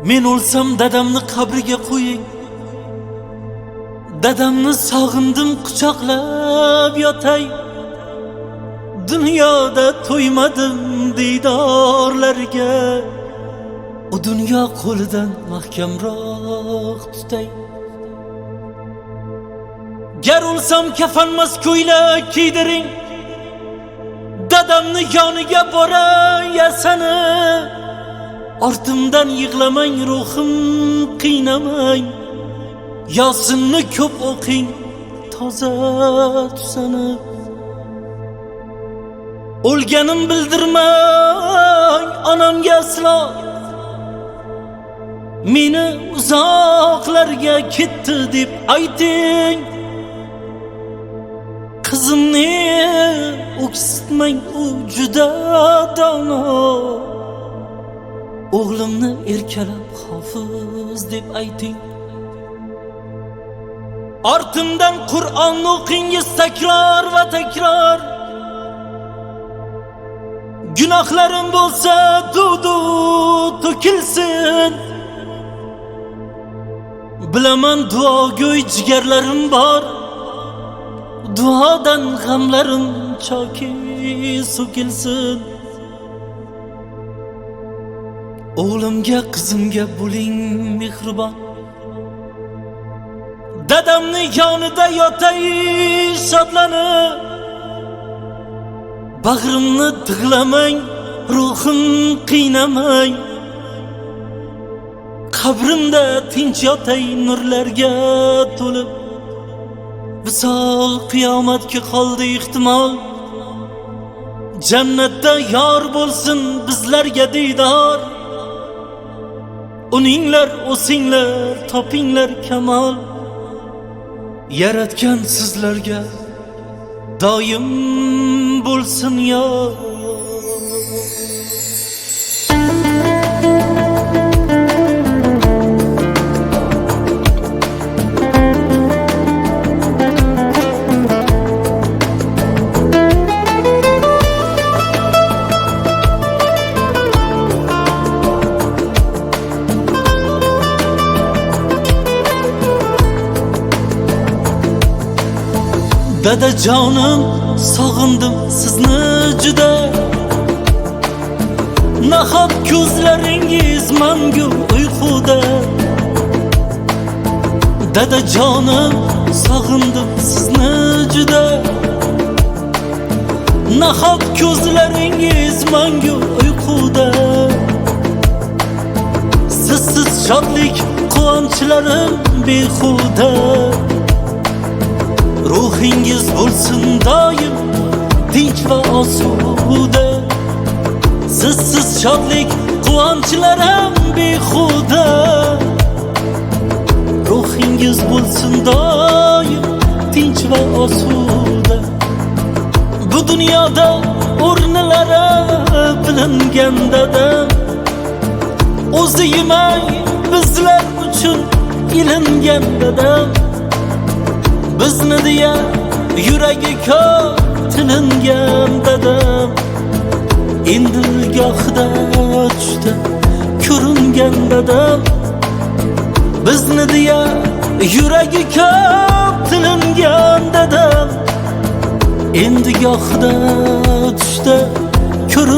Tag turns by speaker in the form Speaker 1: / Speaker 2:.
Speaker 1: Men o'lsam dadamni qabriga qo'ying. Dadamni sog'indim quchoqlab yotay. Dunyoda to'ymadim diydorlarga. O dunyo qo'lidan mahkamroq tutay. Gar o'lsam kafanmas ko'ylak kiydiring. Dadamni yoniga boray yasani. Ortimdan yig'lamang, ruhim qiynamang. Yosinni ko'p o'qing, toza tusani. O'lganim bildirmang onamga aslo. Meni uzoqlarga ketdi deb ayting. Qizimni o'ksitmang, u juda dono. O'g'limni erkalab hofiz deb ayting. Ortimdan Qur'on o'qingiz takror va takror. Gunohlarim bo'lsa dudu to'kilsin. Bilaman duogo'y jigarlarim bor. Duodan g'amlarim choki so'kilsin. O'g'limga, qizimga bo'ling mehribon. Dadamni yonida yotay shodlanib. Bag'rimni tig'lamang, ruhim qiynamang. Qabrimda tinch yotay nurlarga to'lib. Visol qiyomatga qoldi ehtimol. Jannatda yor bo'lsin bizlarga diydor. Uninglar o'singlar, topinglar kamol. Yaratgan sizlarga doim bo'lsin yor. Dadajonim, sog'indim sizni juda. Nahot ko'zlaringiz mangu uyquda. Dadajonim, sog'indim sizni juda. Nahot ko'zlaringiz mangu uyquda. Sizsiz shodlik, quvonchlarim behuda. Ruhingiz bo'lsin doim tinch va osuda. Sizsiz shodlik, quvonchlarim behuda. Ruhingiz bo'lsin doim tinch va osuda. Bu dunyoda o'rnilari bilingan dadam. O'zi yemay bizlar uchun ilingan dadam. Bizni deya yuragi ko'p tilingan dadam. Endi gohida tushda ko'ringan dadam. Bizni deya yuragi ko'p tilingan dadam. Endi gohida tushda ko'ringan